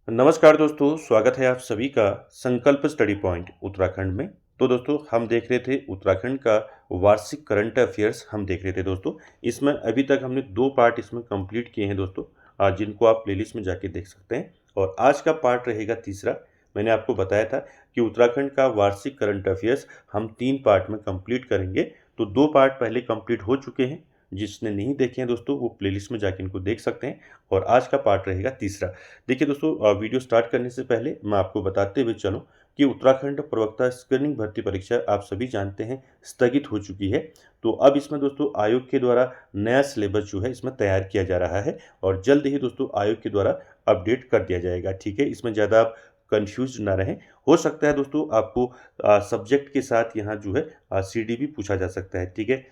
नमस्कार दोस्तों, स्वागत है आप सभी का संकल्प स्टडी पॉइंट उत्तराखंड में। तो दोस्तों हम देख रहे थे उत्तराखंड का वार्षिक करंट अफेयर्स हम देख रहे थे दोस्तों। इसमें अभी तक हमने 2 पार्ट इसमें कंप्लीट किए हैं दोस्तों, जिनको आप प्लेलिस्ट में जाके देख सकते हैं। और आज का पार्ट रहेगा तीसरा। मैंने आपको बताया था कि उत्तराखंड का वार्षिक करंट अफेयर्स हम 3 पार्ट में कंप्लीट करेंगे। तो 2 पार्ट पहले कंप्लीट हो चुके हैं। जिसने नहीं देखे हैं दोस्तों वो प्लेलिस्ट में जाके इनको देख सकते हैं। और आज का पार्ट रहेगा तीसरा। देखिए दोस्तों, वीडियो स्टार्ट करने से पहले मैं आपको बताते हुए चलूं कि उत्तराखंड प्रवक्ता स्क्रीनिंग भर्ती परीक्षा आप सभी जानते हैं स्थगित हो चुकी है। तो अब इसमें दोस्तों आयोग के द्वारा नया सिलेबस जो है इसमें तैयार किया जा रहा है और जल्द ही दोस्तों आयोग के द्वारा अपडेट कर दिया जाएगा। ठीक है, इसमें ज़्यादा आप कंफ्यूज ना रहें। हो सकता है दोस्तों आपको सब्जेक्ट के साथ यहाँ जो है सी भी पूछा जा सकता है। ठीक है,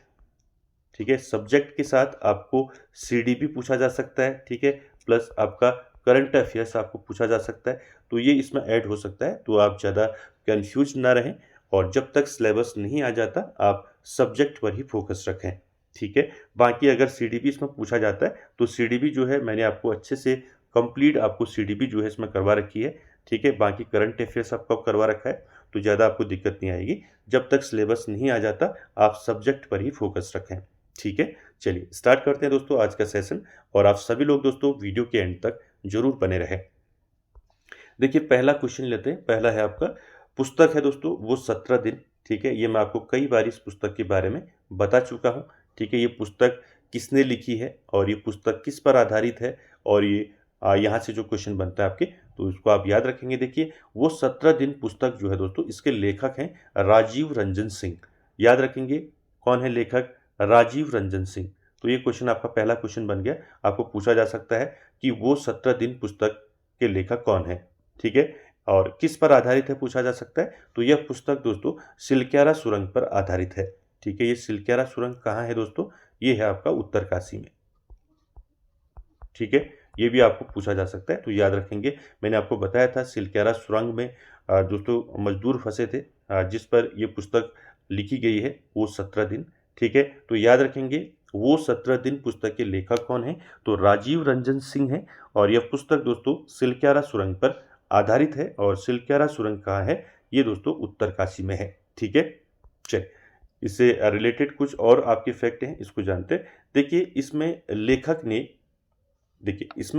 ठीक है, सब्जेक्ट के साथ आपको सीडी भी पूछा जा सकता है। ठीक है, प्लस आपका करंट अफेयर्स आपको पूछा जा सकता है। तो ये इसमें ऐड हो सकता है, तो आप ज़्यादा कंफ्यूज ना रहें। और जब तक सिलेबस नहीं आ जाता आप सब्जेक्ट पर ही फोकस रखें। ठीक है, बाकी अगर सीडी भी इसमें पूछा जाता है तो सीडी भी जो है मैंने आपको अच्छे से कंप्लीट आपको सीडी भी जो है इसमें करवा रखी है। ठीक है, बाकी करंट अफेयर्स आपको करवा रखा है, तो ज़्यादा आपको दिक्कत नहीं आएगी। जब तक सिलेबस नहीं आ जाता आप सब्जेक्ट पर ही फोकस रखें। ठीक है, चलिए स्टार्ट करते हैं दोस्तों आज का सेशन। और आप सभी लोग दोस्तों वीडियो के एंड तक जरूर बने रहें। देखिए पहला क्वेश्चन लेते हैं। पहला है आपका, पुस्तक है दोस्तों वो 17 दिन। ठीक है, ये मैं आपको कई बार इस पुस्तक के बारे में बता चुका हूँ। ठीक है, ये पुस्तक किसने लिखी है और ये पुस्तक किस पर आधारित है, और ये यहाँ से जो क्वेश्चन बनता है आपके, तो इसको आप याद रखेंगे। देखिए वो 17 दिन पुस्तक जो है दोस्तों, इसके लेखक हैं राजीव रंजन सिंह। याद रखेंगे कौन है लेखक, राजीव रंजन सिंह। तो ये क्वेश्चन आपका पहला क्वेश्चन बन गया। आपको पूछा जा सकता है कि वो 17 दिन पुस्तक के लेखक कौन है। ठीक है, और किस पर आधारित है पूछा जा सकता है। तो यह पुस्तक दोस्तों सिलक्यारा सुरंग पर आधारित है। ठीक है, ये सिलक्यारा सुरंग कहाँ है दोस्तों, ये है आपका उत्तरकाशी में। ठीक है, ये भी आपको पूछा जा सकता है, तो याद रखेंगे। मैंने आपको बताया था सिलक्यारा सुरंग में दोस्तों मजदूर फंसे थे, जिस पर ये पुस्तक लिखी गई है वो 17 दिन। ठीक है, तो याद रखेंगे वो 17 दिन पुस्तक के लेखक कौन है, तो राजीव रंजन सिंह है। और यह पुस्तक दोस्तों सिलक्यारा सुरंग पर आधारित है। और सिलक्यारा सुरंग कहाँ है, ये दोस्तों उत्तरकाशी में है। ठीक है, चलिए इससे रिलेटेड कुछ और आपके फैक्ट हैं, इसको जानते हैं। देखिए इसमें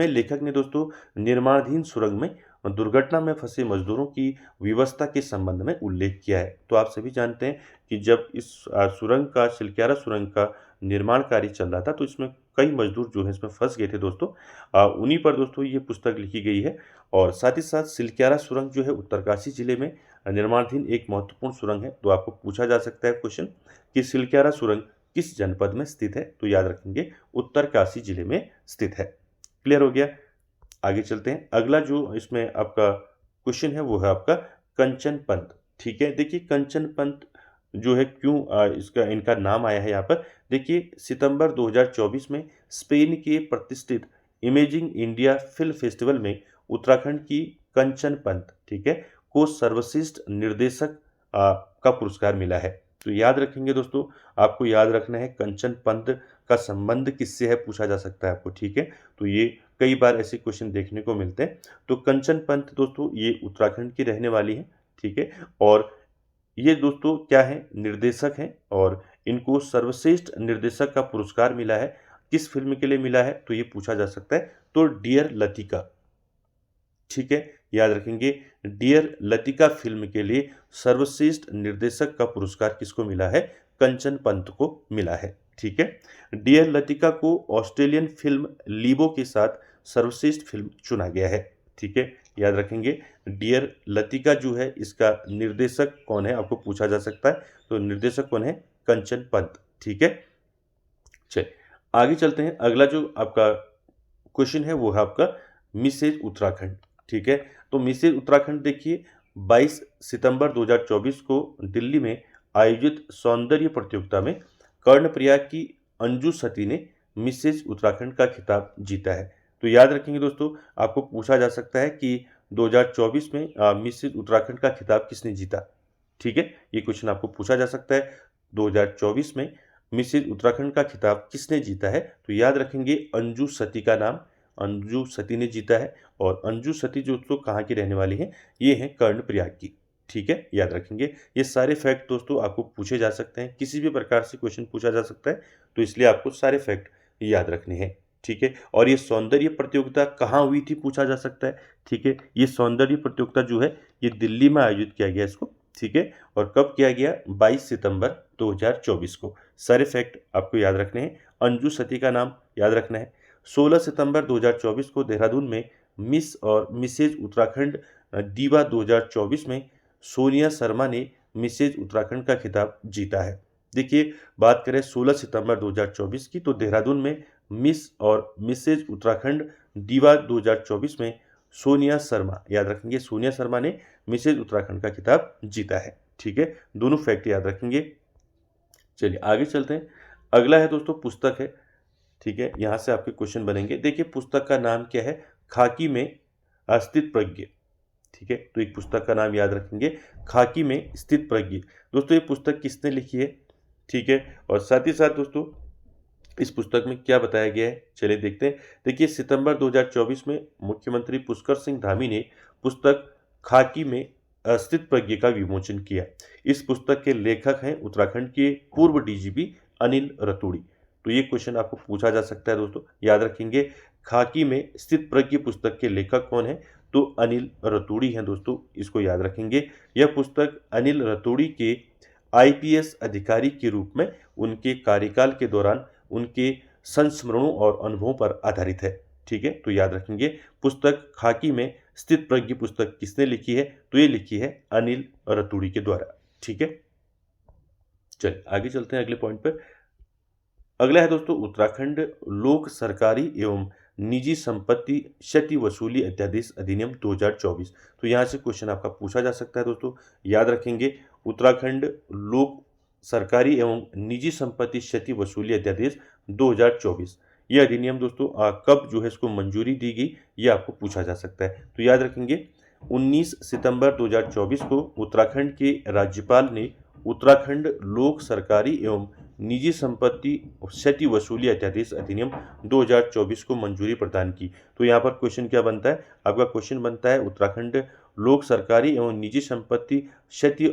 लेखक ने दोस्तों निर्माणाधीन सुरंग में दुर्घटना में फंसे मजदूरों की व्यवस्था के संबंध में उल्लेख किया है। तो आप सभी जानते हैं कि जब इस सुरंग का सिलक्यारा सुरंग का निर्माण कार्य चल रहा था तो इसमें कई मजदूर जो है इसमें फंस गए थे दोस्तों। उन्हीं पर दोस्तों ये पुस्तक लिखी गई है। और साथ ही साथ सिलक्यारा सुरंग जो है उत्तरकाशी जिले में निर्माणाधीन एक महत्वपूर्ण सुरंग है। तो आपको पूछा जा सकता है क्वेश्चन कि सिलक्यारा सुरंग किस जनपद में स्थित है, तो याद रखेंगे उत्तरकाशी जिले में स्थित है। क्लियर हो गया। आगे चलते हैं। अगला जो इसमें आपका क्वेश्चन है वो है आपका कंचन पंत। ठीक है, देखिए कंचन पंत जो है क्यों इसका इनका नाम आया है यहाँ पर। देखिए सितंबर 2024 में स्पेन के प्रतिष्ठित इमेजिंग इंडिया फिल्म फेस्टिवल में उत्तराखंड की कंचन पंत, ठीक है, को सर्वश्रेष्ठ निर्देशक का पुरस्कार मिला है। तो याद रखेंगे दोस्तों, आपको याद रखना है कंचन पंत का संबंध किससे है पूछा जा सकता है आपको। ठीक है, तो ये कई बार ऐसे क्वेश्चन देखने को मिलते हैं। तो कंचन पंत दोस्तों ये उत्तराखंड की रहने वाली है। ठीक है, और ये दोस्तों क्या है, निर्देशक हैं और इनको सर्वश्रेष्ठ निर्देशक का पुरस्कार मिला है। किस फिल्म के लिए मिला है तो ये पूछा जा सकता है। तो डियर लतिका, ठीक है, याद रखेंगे डियर लतिका फिल्म के लिए सर्वश्रेष्ठ निर्देशक का पुरस्कार किसको मिला है, कंचन पंत को मिला है। ठीक है, डियर लतिका को ऑस्ट्रेलियन फिल्म लीबो के साथ सर्वश्रेष्ठ फिल्म चुना गया है। ठीक है, याद रखेंगे डियर लतिका जो है इसका निर्देशक कौन है आपको पूछा जा सकता है। तो निर्देशक कौन है, कंचन पंत। ठीक है, चलिए आगे चलते हैं। अगला जो आपका क्वेश्चन है वो है आपका मिसेज उत्तराखंड। ठीक है, तो मिसेज उत्तराखंड देखिए 22 सितंबर 2024 को दिल्ली में आयोजित सौंदर्य प्रतियोगिता में कर्णप्रयाग की अंजू सती ने मिसेज उत्तराखंड का खिताब जीता है। तो याद रखेंगे दोस्तों, आपको पूछा जा सकता है कि 2024 में मिसेज उत्तराखंड का खिताब किसने जीता। ठीक है, ये क्वेश्चन आपको पूछा जा सकता है 2024 में मिसेज उत्तराखंड का खिताब किसने जीता है। तो याद रखेंगे अंजू सती का नाम, अंजू सती ने जीता है। और अंजू सती जो दोस्तों कहाँ की रहने वाली हैं, ये हैं कर्णप्रयाग की। ठीक है, याद रखेंगे। ये सारे फैक्ट दोस्तों आपको पूछे जा सकते हैं, किसी भी प्रकार से क्वेश्चन पूछा जा सकता है, तो इसलिए आपको सारे फैक्ट याद रखने हैं। ठीक है, और ये सौंदर्य प्रतियोगिता कहाँ हुई थी पूछा जा सकता है। ठीक है, ये सौंदर्य प्रतियोगिता जो है ये दिल्ली में आयोजित किया गया इसको। ठीक है, और कब किया गया, 22 सितंबर 2024 को। सारे फैक्ट आपको याद रखने हैं। अंजू सती का नाम याद रखना है। 16 सितंबर 2024 को देहरादून में मिस और मिसेज उत्तराखंड दीवा 2024 में सोनिया शर्मा ने मिसेज उत्तराखंड का खिताब जीता है। देखिए, बात करें 16 सितंबर 2024 की, तो देहरादून में मिस और मिसेज उत्तराखंड दीवा 2024 में सोनिया शर्मा, याद रखेंगे, सोनिया शर्मा ने मिसेज उत्तराखंड का खिताब जीता है। ठीक है, दोनों फैक्ट याद रखेंगे। चलिए आगे चलते हैं। अगला है दोस्तों पुस्तक है। ठीक है, यहाँ से आपके क्वेश्चन बनेंगे। देखिए, पुस्तक का नाम क्या है, खाकी में स्थित प्रज्ञ। ठीक है, तो एक पुस्तक का नाम याद रखेंगे, खाकी में स्थित प्रज्ञ। दोस्तों ये पुस्तक किसने लिखी है। ठीक है, और साथ ही साथ दोस्तों इस पुस्तक में क्या बताया गया है, चलिए देखते हैं। देखिए, सितंबर 2024 में मुख्यमंत्री पुष्कर सिंह धामी ने पुस्तक खाकी में स्थित प्रज्ञ का विमोचन किया। इस पुस्तक के लेखक हैं उत्तराखंड के पूर्व डीजीपी अनिल रतूड़ी। तो ये क्वेश्चन आपको पूछा जा सकता है दोस्तों, याद रखेंगे। खाकी में स्थित प्रज्ञ पुस्तक के लेखक कौन है, तो अनिल रतूड़ी हैं दोस्तों, इसको याद रखेंगे। यह पुस्तक अनिल रतूड़ी के आईपीएस अधिकारी के रूप में उनके कार्यकाल के दौरान उनके संस्मरणों और अनुभवों पर आधारित है। ठीक है, तो याद रखेंगे। पुस्तक खाकी में स्थित प्रज्ञ पुस्तक किसने लिखी है, तो ये लिखी है अनिल रतूड़ी के द्वारा। ठीक है, चलिए आगे चलते हैं अगले पॉइंट पर। अगला है दोस्तों उत्तराखंड लोक सरकारी एवं निजी संपत्ति क्षति वसूली अध्यादेश अधिनियम 2024। तो यहाँ से क्वेश्चन आपका पूछा जा सकता है दोस्तों, याद रखेंगे। उत्तराखंड लोक सरकारी एवं निजी संपत्ति क्षति वसूली अध्यादेश 2024, ये अधिनियम दोस्तों कब जो है इसको मंजूरी दी गई, ये आपको पूछा जा सकता है। तो याद रखेंगे 19 सितंबर 2024 को उत्तराखंड के राज्यपाल ने उत्तराखंड लोक सरकारी एवं निजी संपत्ति क्षति वसूली अध्यादेश अधिनियम 2024 को मंजूरी प्रदान की। तो यहाँ पर क्वेश्चन क्या बनता है, आपका क्वेश्चन बनता है उत्तराखंड लोक सरकारी एवं निजी संपत्ति क्षति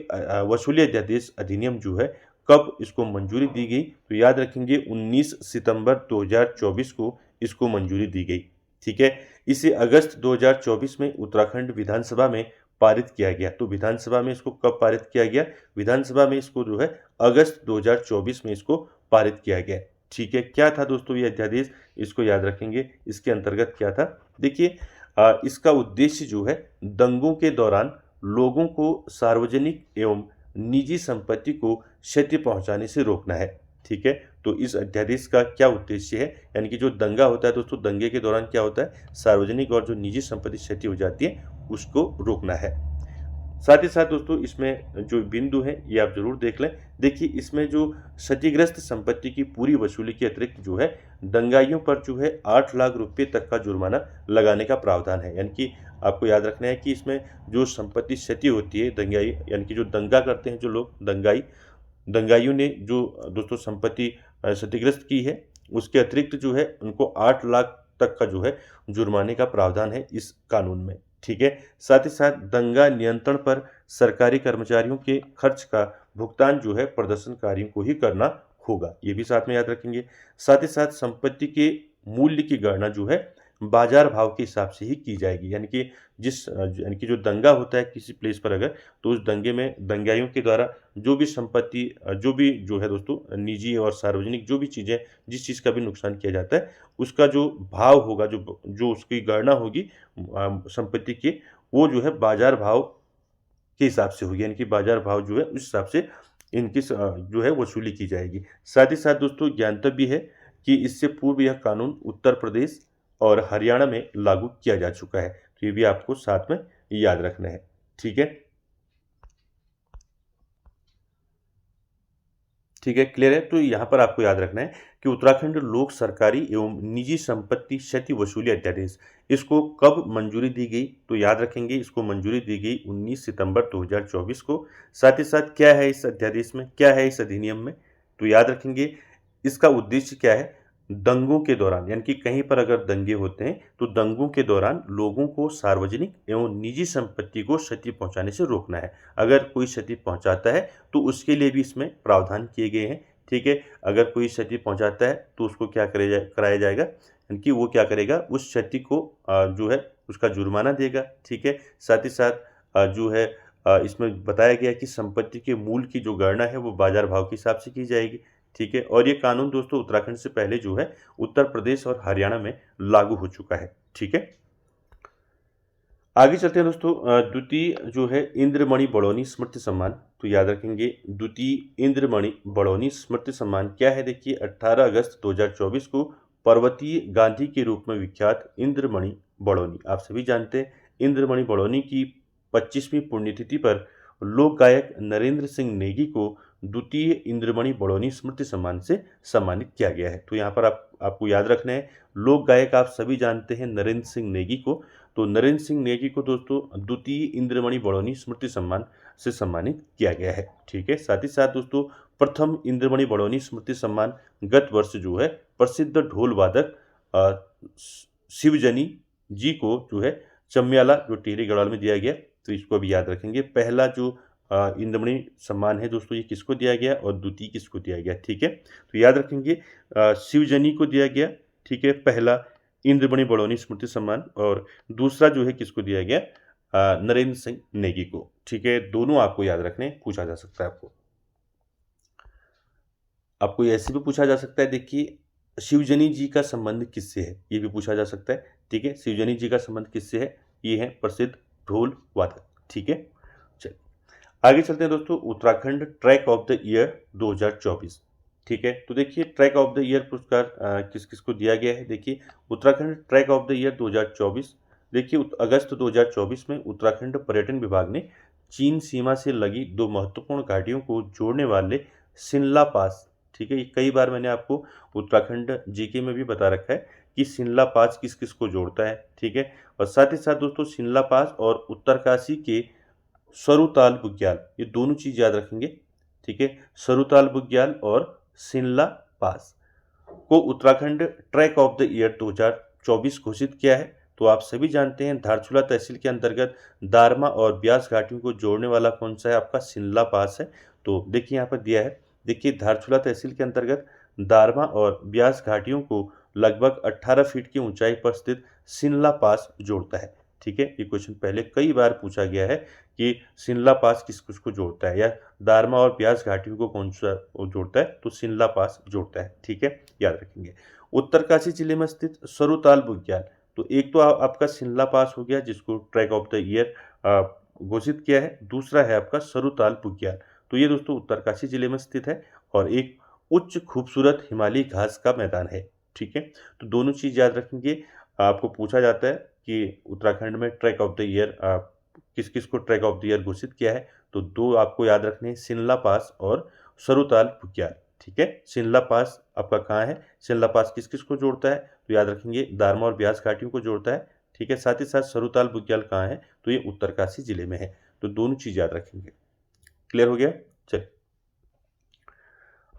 वसूली अध्यादेश अधिनियम जो है कब इसको मंजूरी दी गई, तो याद रखेंगे 19 सितंबर 2024 को इसको मंजूरी दी गई। ठीक है, इसे अगस्त 2024 में उत्तराखंड विधानसभा में पारित किया गया। तो विधानसभा में इसको कब पारित किया गया, विधानसभा में इसको जो है अगस्त 2024 में इसको पारित किया गया। ठीक है, क्या था दोस्तों ये अध्यादेश, इसको याद रखेंगे। इसके अंतर्गत क्या था, देखिए इसका उद्देश्य जो है दंगों के दौरान लोगों को सार्वजनिक एवं निजी संपत्ति को क्षति पहुंचाने से रोकना है। ठीक है, तो इस अध्यादेश का क्या उद्देश्य है, यानी कि जो दंगा होता है दोस्तों, दंगे के दौरान क्या होता है, सार्वजनिक और जो निजी संपत्ति क्षति हो जाती है उसको रोकना है। साथ ही साथ दोस्तों इसमें जो बिंदु है ये आप जरूर देख लें। देखिए, इसमें जो क्षतिग्रस्त संपत्ति की पूरी वसूली के अतिरिक्त जो है दंगाइयों पर जो है 8 लाख रुपए तक का जुर्माना लगाने का प्रावधान है। यानी कि आपको याद रखना है कि इसमें जो संपत्ति क्षति होती है दंगाई, यानी कि जो दंगा करते हैं जो लोग दंगाइयों ने जो दोस्तों संपत्ति क्षतिग्रस्त की है, उसके अतिरिक्त जो है उनको 8 लाख तक का जो है जुर्माने का प्रावधान है इस कानून में। ठीक है, साथ ही साथ दंगा नियंत्रण पर सरकारी कर्मचारियों के खर्च का भुगतान जो है प्रदर्शनकारियों को ही करना होगा, ये भी साथ में याद रखेंगे। साथ ही साथ संपत्ति के मूल्य की गणना जो है बाजार भाव के हिसाब से ही की जाएगी। यानी कि जो दंगा होता है किसी प्लेस पर अगर, तो उस दंगे में दंगाइयों के द्वारा जो भी संपत्ति जो भी जो है दोस्तों निजी और सार्वजनिक जो भी चीज़ें, जिस चीज़ का भी नुकसान किया जाता है, उसका जो भाव होगा, जो उसकी गणना होगी संपत्ति की, वो जो है बाजार भाव के हिसाब से होगी। यानी कि बाजार भाव जो है उस हिसाब से इनकी जो है वसूली की जाएगी। साथ ही साथ दोस्तों ज्ञातव्य है कि इससे पूर्व यह कानून उत्तर प्रदेश और हरियाणा में लागू किया जा चुका है। तो ये भी आपको साथ में याद रखना है। ठीक है, ठीक है, क्लियर है। तो यहाँ पर आपको याद रखना है कि उत्तराखंड लोक सरकारी एवं निजी संपत्ति क्षति वसूली अध्यादेश, इसको कब मंजूरी दी गई, तो याद रखेंगे इसको मंजूरी दी गई 19 सितंबर 2024 को। साथ ही साथ क्या है इस अध्यादेश में, क्या है इस अधिनियम में, तो याद रखेंगे इसका उद्देश्य क्या है, दंगों के दौरान, यानी कि कहीं पर अगर दंगे होते हैं तो दंगों के दौरान लोगों को सार्वजनिक एवं निजी संपत्ति को क्षति पहुंचाने से रोकना है। अगर कोई क्षति पहुंचाता है तो उसके लिए भी इसमें प्रावधान किए गए हैं। ठीक है, अगर कोई क्षति पहुंचाता है तो उसको क्या कराया जाएगा, यानी कि वो क्या करेगा, उस क्षति को जो है उसका जुर्माना देगा। ठीक है, साथ ही साथ जो है इसमें बताया गया है कि संपत्ति के मूल की जो गणना है वो बाजार भाव के हिसाब से की जाएगी। ठीक है, और ये कानून दोस्तों उत्तराखंड से पहले जो है उत्तर प्रदेश और हरियाणा में लागू हो चुका है। ठीक है, आगे चलते हैं दोस्तों। द्वितीय जो है इंद्रमणि बड़ौनी स्मृति सम्मान, तो याद रखेंगे द्वितीय इंद्रमणि बड़ौनी स्मृति सम्मान क्या है। देखिए 18 अगस्त 2024 को पर्वतीय गांधी के रूप में विख्यात इंद्रमणि बड़ौनी, आप सभी जानते हैं, इंद्रमणि बड़ौनी की 25वीं पुण्यतिथि पर लोक गायक नरेंद्र सिंह नेगी को द्वितीय इंद्रमणि बड़ौनी स्मृति सम्मान से सम्मानित किया गया है। तो यहाँ पर आपको याद रखना है, लोक गायक आप सभी जानते हैं नरेंद्र सिंह नेगी को, तो नरेंद्र सिंह नेगी को दोस्तों द्वितीय इंद्रमणि बड़ौनी स्मृति सम्मान से सम्मानित किया गया है। ठीक है, साथ ही साथ दोस्तों प्रथम इंद्रमणि बड़ौनी स्मृति सम्मान गत वर्ष जो है प्रसिद्ध ढोल वादक शिवजनी जी को जो है चम्याला जो टिहरी गढ़वाल में दिया गया, तो इसको भी याद रखेंगे। पहला जो इंद्रमणि सम्मान है दोस्तों ये किसको दिया गया और द्वितीय किसको दिया गया। ठीक है, तो याद रखेंगे शिवजनी को दिया गया। ठीक है, पहला इंद्रमणि बड़ौनी स्मृति सम्मान, और दूसरा जो है किसको दिया गया, नरेंद्र सिंह नेगी को। ठीक है, दोनों आपको याद रखने, पूछा जा सकता है आपको ऐसे भी पूछा जा सकता है। देखिए शिवजनी जी का संबंध किससे है, ये भी पूछा जा सकता है। ठीक है, शिवजनी जी का संबंध किससे है, ये है प्रसिद्ध ढोल वादक। ठीक है, चलिए आगे चलते हैं दोस्तों। Uttarakhand track of the year 2024। ठीक है, तो देखिए ट्रैक ऑफ द ईयर पुरस्कार किस किस को दिया गया है। देखिए Uttarakhand track of the year 2024, देखिए अगस्त 2024 में उत्तराखंड पर्यटन विभाग ने चीन सीमा से लगी 2 महत्वपूर्ण घाटियों को जोड़ने वाले शिमला पास, ठीक है, ये कई बार मैंने आपको उत्तराखंड जीके में भी बता रखा है कि शिमला पास किस किस को जोड़ता है। ठीक है, और साथ ही साथ दोस्तों शिमला पास और उत्तरकाशी के सरुताल बुग्याल, ये दोनों चीज़ याद रखेंगे। ठीक है, सरुताल बुग्याल और शिमला पास को Uttarakhand track of the year 2024 घोषित किया है। तो आप सभी जानते हैं धारचूला तहसील के अंतर्गत दारमा और ब्यास घाटियों को जोड़ने वाला कौन सा है, आपका शिमला पास है। तो देखिए यहाँ पर दिया है, देखिए धारचूला तहसील के अंतर्गत दारमा और ब्यास घाटियों को लगभग 18 फीट की ऊंचाई पर स्थित शिमला पास जोड़ता है। ठीक है, ये क्वेश्चन पहले कई बार पूछा गया है कि शिमला पास किस किस को जोड़ता है, या दारमा और ब्यास घाटियों को कौन सा जोड़ता है, तो शिमला पास जोड़ता है। ठीक है, याद रखेंगे। उत्तरकाशी जिले में स्थित सरुताल बुग्याल, तो एक तो आपका शिमला पास हो गया जिसको ट्रैक ऑफ द ईयर घोषित किया है, दूसरा है आपका सरुताल बुग्याल, तो ये दोस्तों उत्तरकाशी जिले में स्थित है और एक उच्च खूबसूरत हिमालयी घास का मैदान है। ठीक है, तो दोनों चीज़ याद रखेंगे। आपको पूछा जाता है कि उत्तराखंड में ट्रैक ऑफ द ईयर किस किस को ट्रैक ऑफ द ईयर घोषित किया है, तो दो आपको याद रखने हैं, शिमला पास और सरुताल बुग्याल। ठीक है, शिमला पास आपका कहाँ है, शिमला पास किस किस को जोड़ता है, तो याद रखेंगे दारमा और ब्यास घाटियों को जोड़ता है। ठीक है, साथ ही साथ सरुताल बुग्याल कहाँ है, तो ये उत्तरकाशी जिले में है। तो दोनों चीज़ याद रखेंगे। क्लियर हो गया, चलिए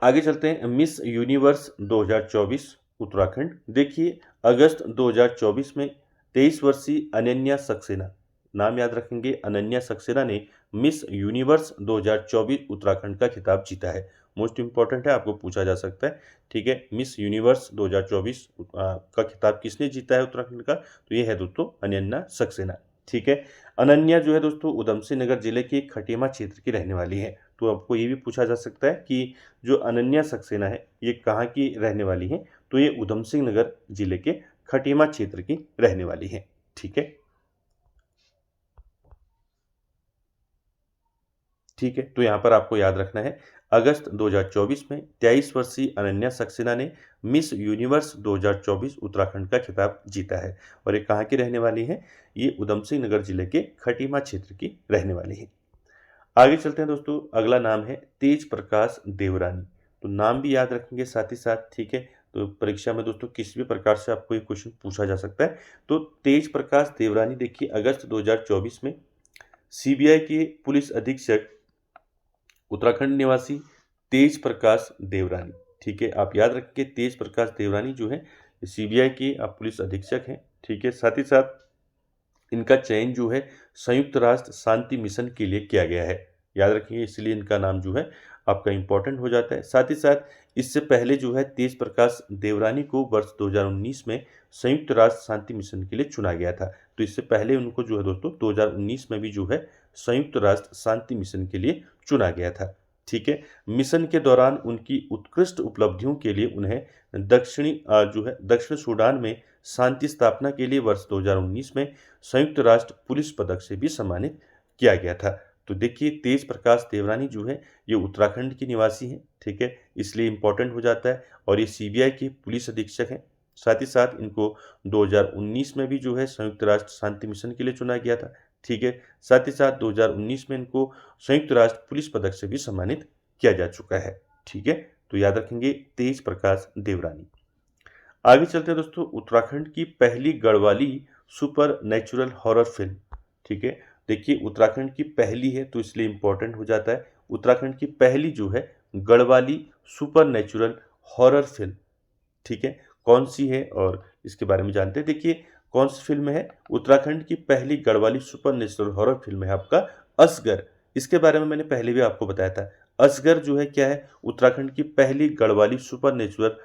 आगे चलते हैं। मिस यूनिवर्स 2024 उत्तराखंड, देखिए अगस्त 2024 में 23 वर्षीय अनन्या सक्सेना, नाम याद रखेंगे, अनन्या सक्सेना ने मिस यूनिवर्स 2024 उत्तराखंड का खिताब जीता है। मोस्ट इंपॉर्टेंट है, आपको पूछा जा सकता है। ठीक है, मिस यूनिवर्स 2024 का खिताब किसने जीता है उत्तराखंड का, तो ये है दोस्तों अनन्या सक्सेना। ठीक है, अनन्या जो है दोस्तों उधम सिंह नगर जिले के खटीमा क्षेत्र की रहने वाली है। तो आपको ये भी पूछा जा सकता है कि जो अनन्या सक्सेना है ये कहाँ की रहने वाली है, तो ये उधम सिंह नगर जिले के खटीमा क्षेत्र की रहने वाली है। ठीक है, ठीक है, तो यहाँ पर आपको याद रखना है, अगस्त 2024 में 23 वर्षीय अनन्या सक्सेना ने मिस यूनिवर्स 2024 उत्तराखंड का खिताब जीता है और ये कहाँ की रहने वाली है, ये उधम सिंह नगर जिले के खटीमा क्षेत्र की रहने वाली है। आगे चलते हैं दोस्तों, अगला नाम है तेज प्रकाश देवरानी, तो नाम भी याद रखेंगे साथ ही साथ। ठीक है, तो परीक्षा में दोस्तों किसी भी प्रकार से आपको ये क्वेश्चन पूछा जा सकता है। तो तेज प्रकाश देवरानी देखिए अगस्त 2024 में सीबीआई के पुलिस अधीक्षक उत्तराखंड निवासी तेज प्रकाश देवरानी, ठीक है, आप याद रखें तेज प्रकाश देवरानी जो है सीबीआई के पुलिस अधीक्षक हैं। ठीक है, साथ ही साथ इनका चयन जो है संयुक्त राष्ट्र शांति मिशन के लिए किया गया है। याद रखिए, इसलिए इनका नाम जो है आपका इम्पोर्टेंट हो जाता है। साथ ही साथ इससे पहले जो है तेज प्रकाश देवरानी को वर्ष 2019 में संयुक्त राष्ट्र शांति मिशन के लिए चुना गया था। तो इससे पहले उनको जो है दोस्तों 2019 में भी जो है संयुक्त राष्ट्र शांति मिशन के लिए चुना गया था। ठीक है, मिशन के दौरान उनकी उत्कृष्ट उपलब्धियों के लिए उन्हें दक्षिण सूडान में शांति स्थापना के लिए वर्ष 2019 में संयुक्त राष्ट्र पुलिस पदक से भी सम्मानित किया गया था। तो देखिए, तेज प्रकाश देवरानी जो है ये उत्तराखंड के निवासी हैं। ठीक है, इसलिए इम्पोर्टेंट हो जाता है और ये सीबीआई के पुलिस अधीक्षक हैं। साथ ही साथ इनको 2019 में भी जो है संयुक्त राष्ट्र शांति मिशन के लिए चुना गया था। ठीक है, साथ ही साथ 2019 में इनको संयुक्त राष्ट्र पुलिस पदक से भी सम्मानित किया जा चुका है। ठीक है, तो याद रखेंगे तेज प्रकाश देवरानी। आगे चलते हैं दोस्तों, उत्तराखंड की पहली Garhwali super natural horror film. ठीक है, देखिए उत्तराखंड की पहली है तो इसलिए इम्पोर्टेंट हो जाता है। उत्तराखंड की पहली जो है Garhwali super natural horror film. ठीक है, कौन सी है और इसके बारे में जानते हैं। देखिए कौन सी फिल्म है, उत्तराखंड की पहली Garhwali super natural horror film है आपका असगर। इसके बारे में मैंने पहले भी आपको बताया था। असगर जो है क्या है, उत्तराखंड की पहली Garhwali super natural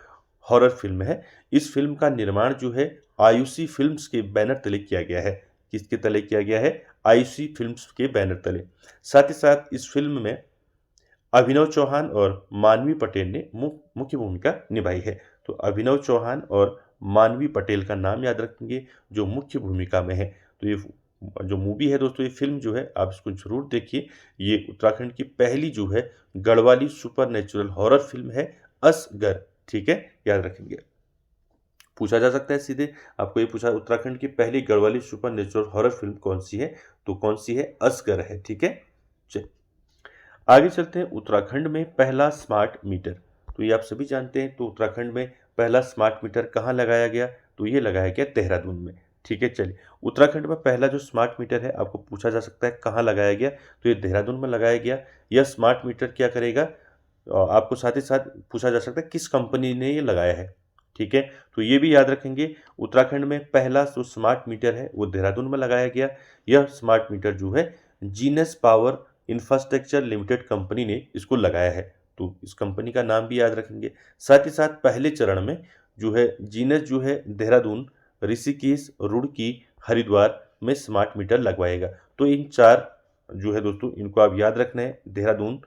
horror film है। इस फिल्म का निर्माण जो है आयुषी फिल्म्स के बैनर तले किया गया है। किसके तले किया गया है, आयुषी फिल्म्स के बैनर तले। साथ ही साथ इस फिल्म में अभिनव चौहान और मानवी पटेल ने मुख्य भूमिका निभाई है। तो अभिनव चौहान और मानवी पटेल का नाम याद रखेंगे जो मुख्य भूमिका में है। तो ये जो मूवी है दोस्तों, ये फिल्म जो है आप इसको जरूर देखिए। ये उत्तराखंड की पहली जो है Garhwali super natural horror film है असगर। ठीक है, याद रखेंगे। पूछा जा सकता है सीधे, आपको ये पूछा उत्तराखंड की पहली Garhwali super natural horror film कौन सी है, तो कौन सी है, असगर है। ठीक है, चलिए आगे चलते हैं। उत्तराखंड में पहला स्मार्ट मीटर, तो ये आप सभी जानते हैं। तो उत्तराखंड में पहला स्मार्ट मीटर कहाँ लगाया गया, तो ये लगाया गया देहरादून में। ठीक है, चलिए उत्तराखंड में पहला जो स्मार्ट मीटर है आपको पूछा जा सकता है कहाँ लगाया गया, तो ये देहरादून में लगाया गया। यह स्मार्ट मीटर क्या करेगा, आपको साथ ही साथ पूछा जा सकता है किस कंपनी ने ये लगाया है। ठीक है, तो ये भी याद रखेंगे। उत्तराखंड में पहला जो स्मार्ट मीटर है वो देहरादून में लगाया गया। यह स्मार्ट मीटर जो है genus power infrastructure limited company ने इसको लगाया है। तो इस कंपनी का नाम भी याद रखेंगे। साथ ही साथ पहले चरण में जो है जीनस जो है देहरादून, ऋषिकेश, रुड़की, हरिद्वार में स्मार्ट मीटर लगवाएगा। तो इन चार जो है दोस्तों इनको आप याद रखना है, देहरादून,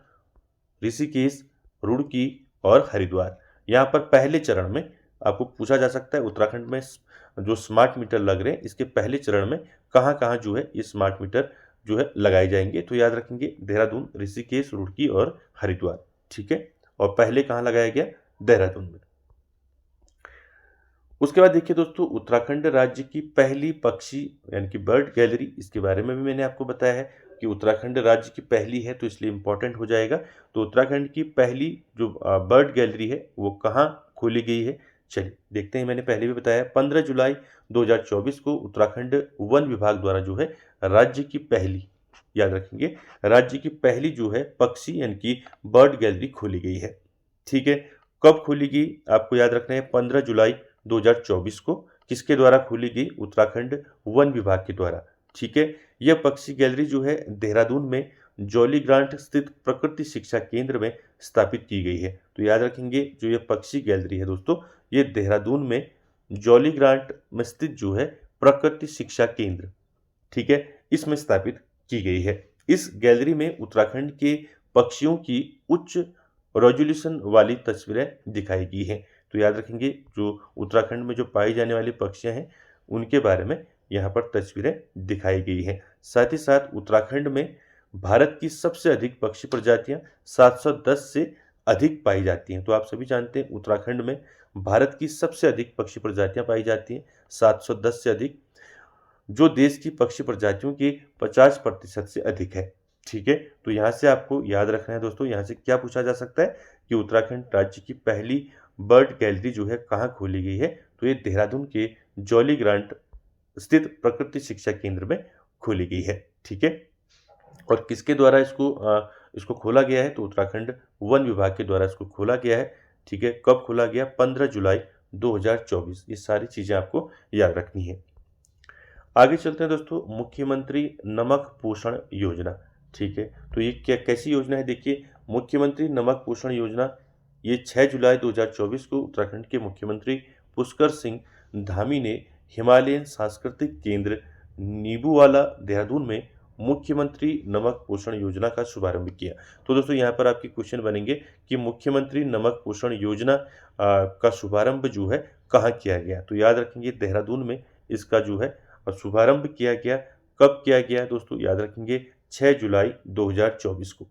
ऋषिकेश, रुड़की और हरिद्वार। यहाँ पर पहले चरण में आपको पूछा जा सकता है उत्तराखंड में जो स्मार्ट मीटर लग रहे हैं इसके पहले चरण में कहाँ कहाँ जो है ये स्मार्ट मीटर जो है लगाए जाएंगे। तो याद रखेंगे देहरादून, ऋषिकेश, रुड़की और हरिद्वार। ठीक है, और पहले कहाँ लगाया गया, देहरादून में। उसके बाद देखिए दोस्तों, उत्तराखंड राज्य की पहली पक्षी यानी कि बर्ड गैलरी, इसके बारे में भी मैंने आपको बताया है कि उत्तराखंड राज्य की पहली है तो इसलिए इम्पोर्टेंट हो जाएगा। तो उत्तराखंड की पहली जो बर्ड गैलरी है वो कहाँ खोली गई है, चलिए देखते हैं। मैंने पहले भी बताया 15 जुलाई 2024 को उत्तराखंड वन विभाग द्वारा जो है राज्य की पहली, याद रखेंगे, राज्य की पहली जो है पक्षी यानी कि बर्ड गैलरी खोली गई है। ठीक है, कब खोली गई आपको याद रखना है, 15 जुलाई 2024 को। किसके द्वारा खोली गई, उत्तराखंड वन विभाग के द्वारा। ठीक है, यह पक्षी गैलरी जो है देहरादून में जॉलीग्रांट स्थित प्रकृति शिक्षा केंद्र में स्थापित की गई है। तो याद रखेंगे जो ये पक्षी गैलरी है दोस्तों, ये देहरादून में जॉलीग्रांट में स्थित जो है प्रकृति शिक्षा केंद्र, ठीक है, इसमें स्थापित की गई है। इस गैलरी में उत्तराखंड के पक्षियों की उच्च रेजोल्यूशन वाली तस्वीरें दिखाई गई हैं। तो याद रखेंगे जो उत्तराखंड में जो पाई जाने वाली पक्षियां हैं उनके बारे में यहाँ पर तस्वीरें दिखाई गई हैं। साथ ही साथ उत्तराखंड में भारत की सबसे अधिक पक्षी प्रजातियां 710 से अधिक पाई जाती हैं। तो आप सभी जानते हैं उत्तराखंड में भारत की सबसे अधिक पक्षी प्रजातियां पाई जाती हैं, 710 से अधिक, जो देश की पक्षी प्रजातियों की 50% से अधिक है। ठीक है, तो यहाँ से आपको याद रखना है दोस्तों, यहाँ से क्या पूछा जा सकता है कि उत्तराखंड राज्य की पहली बर्ड गैलरी जो है कहाँ खोली गई है, तो ये देहरादून के जॉलीग्रांट स्थित प्रकृति शिक्षा केंद्र में खोली गई है। ठीक है, और किसके द्वारा इसको खोला गया है, तो उत्तराखंड वन विभाग के द्वारा इसको खोला गया है। ठीक है, कब खोला गया? 15 जुलाई 2024। ये सारी चीज़ें आपको याद रखनी है। आगे चलते हैं दोस्तों, मुख्यमंत्री नमक पोषण योजना। ठीक है, तो ये क्या कैसी योजना है? देखिए, मुख्यमंत्री नमक पोषण योजना ये 6 जुलाई 2024 को उत्तराखंड के मुख्यमंत्री पुष्कर सिंह धामी ने हिमालयन सांस्कृतिक केंद्र नीबूवाला देहरादून में मुख्यमंत्री नमक पोषण योजना का शुभारंभ किया। तो दोस्तों यहाँ पर आपके क्वेश्चन बनेंगे कि मुख्यमंत्री नमक पोषण योजना का शुभारंभ जो है कहाँ किया गया? तो याद रखेंगे देहरादून में इसका जो है शुभारंभ किया गया। कब किया गया दोस्तों? याद रखेंगे 6 जुलाई 2024 को।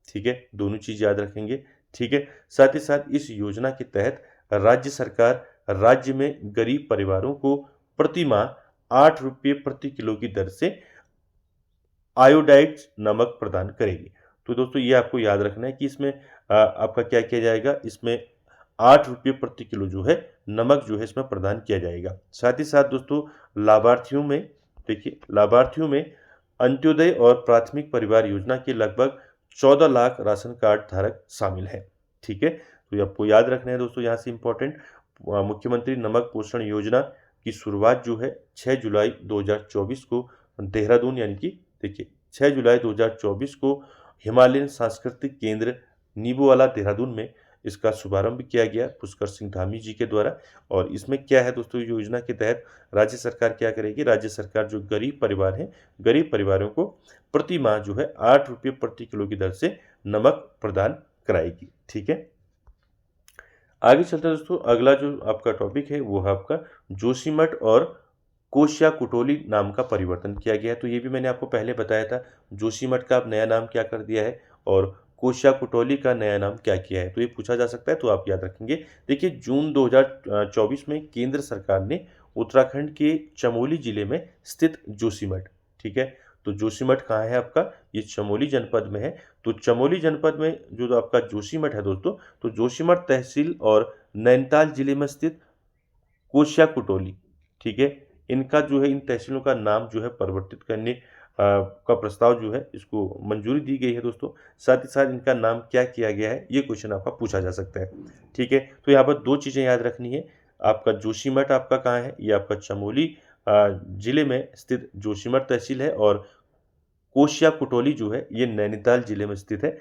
ठीक है, दोनों चीज़ याद रखेंगे। ठीक है, साथ ही साथ इस योजना के तहत राज्य सरकार राज्य में गरीब परिवारों को प्रति माह 8 रुपये प्रति किलो की दर से आयोडाइज्ड नमक प्रदान करेगी। तो दोस्तों ये आपको याद रखना है कि इसमें आपका क्या किया जाएगा? इसमें 8 रुपये प्रति किलो जो है नमक जो है इसमें प्रदान किया जाएगा। साथ ही साथ दोस्तों लाभार्थियों में, देखिए लाभार्थियों में अंत्योदय और प्राथमिक परिवार योजना के लगभग 14 लाख राशन कार्ड धारक शामिल हैं। ठीक है, तो ये आपको याद रखना है दोस्तों। यहाँ से इम्पोर्टेंट, मुख्यमंत्री नमक पोषण योजना की शुरुआत जो है 6 जुलाई 2024 को देहरादून, यानी कि देखिए 6 जुलाई 2024 को हिमालयन सांस्कृतिक केंद्र नीबूवाला देहरादून में इसका शुभारंभ किया गया पुष्कर सिंह धामी जी के द्वारा। और इसमें क्या है दोस्तों, योजना के तहत राज्य सरकार क्या करेगी? राज्य सरकार जो गरीब परिवार हैं, गरीब परिवारों को प्रति माह जो है 8 रुपये प्रति किलो की दर से नमक प्रदान कराएगी। ठीक है, आगे चलते हैं दोस्तों। अगला जो आपका टॉपिक है वो है आपका जोशीमठ और कोश्या कुटोली नाम का परिवर्तन किया गया है। तो ये भी मैंने आपको पहले बताया था, जोशीमठ का अब नया नाम क्या कर दिया है और कोश्या कुटोली का नया नाम क्या किया है। तो ये पूछा जा सकता है, तो आप याद रखेंगे। देखिए, जून 2024 में केंद्र सरकार ने उत्तराखंड के चमोली जिले में स्थित जोशीमठ, ठीक है, तो जोशीमठ कहाँ है आपका? ये चमोली जनपद में है। तो चमोली जनपद में जो आपका जोशीमठ है दोस्तों, तो जोशीमठ तहसील और नैनीताल जिले में स्थित कोश्या कुटोली, ठीक है, इनका जो है इन तहसीलों का नाम जो है परिवर्तित करने का प्रस्ताव जो है इसको मंजूरी दी गई है दोस्तों। साथ ही साथ इनका नाम क्या किया गया है, ये क्वेश्चन आपका पूछा जा सकता है। ठीक है, तो यहाँ पर दो चीज़ें याद रखनी है। आपका जोशीमठ आपका कहाँ है? ये आपका चमोली जिले में स्थित जोशीमठ तहसील है, और कोश्या कुटोली जो है ये नैनीताल जिले में स्थित है,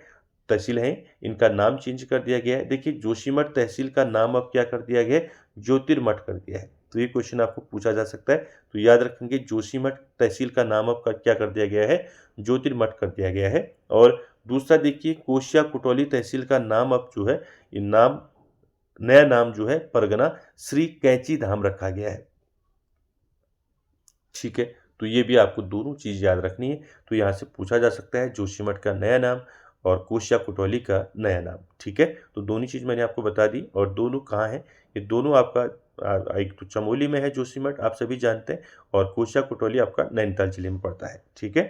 तहसील है। इनका नाम चेंज कर दिया गया है। देखिए, जोशीमठ तहसील का नाम अब क्या कर दिया गया है? ज्योतिर्मठ कर दिया है। तो ये क्वेश्चन आपको पूछा जा सकता है, तो याद रखेंगे जोशीमठ तहसील का नाम अब क्या कर दिया गया है? ज्योतिर्मठ कर दिया गया है। और दूसरा देखिए, कोश्या कुटोली तहसील का नाम अब जो है, ये नाम नया नाम जो है परगना श्री कैंची धाम रखा गया है। ठीक है, तो ये भी आपको दोनों चीज़ याद रखनी है। तो यहाँ से पूछा जा सकता है जोशीमठ का नया नाम और कोश्या कुटोली का नया नाम। ठीक है, तो दोनों चीज़ मैंने आपको बता दी। और दोनों कहाँ हैं? ये दोनों आपका एक तो चमोली में है जोशीमठ, आप सभी जानते हैं, और कोश्या कुटोली आपका नैनीताल जिले में पड़ता है। ठीक है,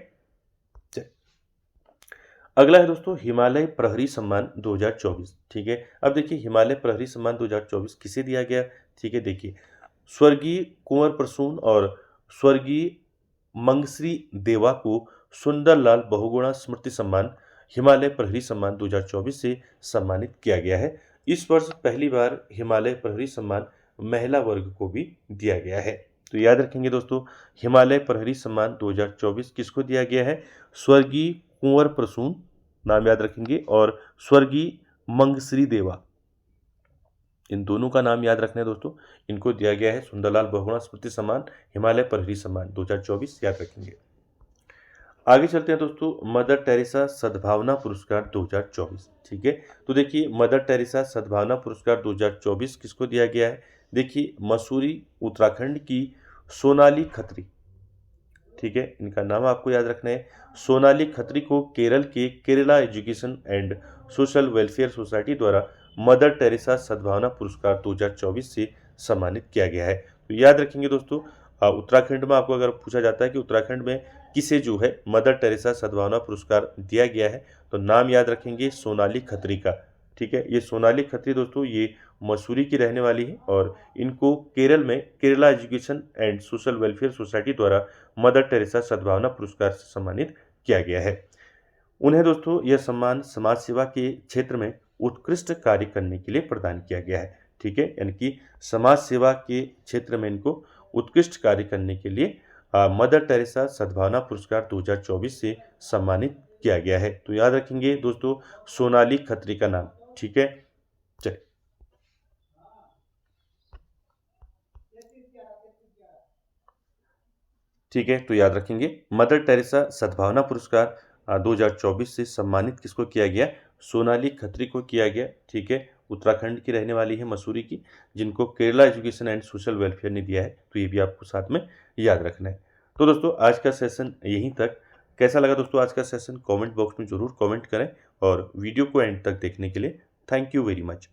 अगला है दोस्तों हिमालय प्रहरी सम्मान 2024। ठीक है, अब देखिए हिमालय प्रहरी सम्मान 2024 किसे दिया गया? ठीक है, देखिए स्वर्गीय कुंवर प्रसून और स्वर्गीय मंगश्री देवा को सुंदरलाल बहुगुणा स्मृति सम्मान हिमालय प्रहरी सम्मान 2024 से सम्मानित किया गया है। इस वर्ष पहली बार हिमालय प्रहरी सम्मान महिला वर्ग को भी दिया गया है। तो याद रखेंगे दोस्तों, हिमालय प्रहरी सम्मान 2024 किसको दिया गया है? स्वर्गीय कुंवर प्रसून, नाम याद रखेंगे, और स्वर्गीय मंगश्री देवा, इन दोनों का नाम याद रखना है दोस्तों। इनको दिया गया है सुंदरलाल बहुगुणा स्मृति सम्मान हिमालय प्रहरी सम्मान 2024, याद रखेंगे। आगे चलते हैं दोस्तों, मदर टेरेसा सद्भावना पुरस्कार 2024। ठीक है, तो देखिए मदर टेरेसा सद्भावना पुरस्कार 2024 किसको दिया गया है? देखिए मसूरी उत्तराखंड की सोनाली खत्री, ठीक है, इनका नाम आपको याद रखना है। सोनाली खत्री को केरल के Kerala education and social welfare society द्वारा मदर टेरेसा सद्भावना पुरस्कार 2024 से सम्मानित किया गया है। तो याद रखेंगे दोस्तों, उत्तराखंड में आपको अगर पूछा जाता है कि उत्तराखंड में किसे जो है मदर टेरेसा सद्भावना पुरस्कार दिया गया है, तो नाम याद रखेंगे सोनाली खत्री का। ठीक है, ये सोनाली खत्री दोस्तों ये मसूरी की रहने वाली है, और इनको केरल में Kerala education and social welfare society द्वारा मदर टेरेसा सद्भावना पुरस्कार से सम्मानित किया गया है। उन्हें दोस्तों यह सम्मान समाज सेवा के क्षेत्र में उत्कृष्ट कार्य करने के लिए प्रदान किया गया है। ठीक है, यानी कि समाज सेवा के क्षेत्र में इनको उत्कृष्ट कार्य करने के लिए मदर टेरेसा सद्भावना पुरस्कार 2024 से सम्मानित किया गया है। तो याद रखेंगे दोस्तों सोनाली खत्री का नाम। ठीक है, चलिए। ठीक है, तो याद रखेंगे मदर टेरेसा सद्भावना पुरस्कार 2024 से सम्मानित किसको किया गया? सोनाली खत्री को किया गया। ठीक है, उत्तराखंड की रहने वाली है, मसूरी की, जिनको Kerala education and social welfare ने दिया है। तो ये भी आपको साथ में याद रखना है। तो दोस्तों आज का सेशन यहीं तक। कैसा लगा दोस्तों आज का सेशन? कमेंट बॉक्स में ज़रूर कमेंट करें और वीडियो को एंड तक देखने के लिए थैंक यू वेरी मच।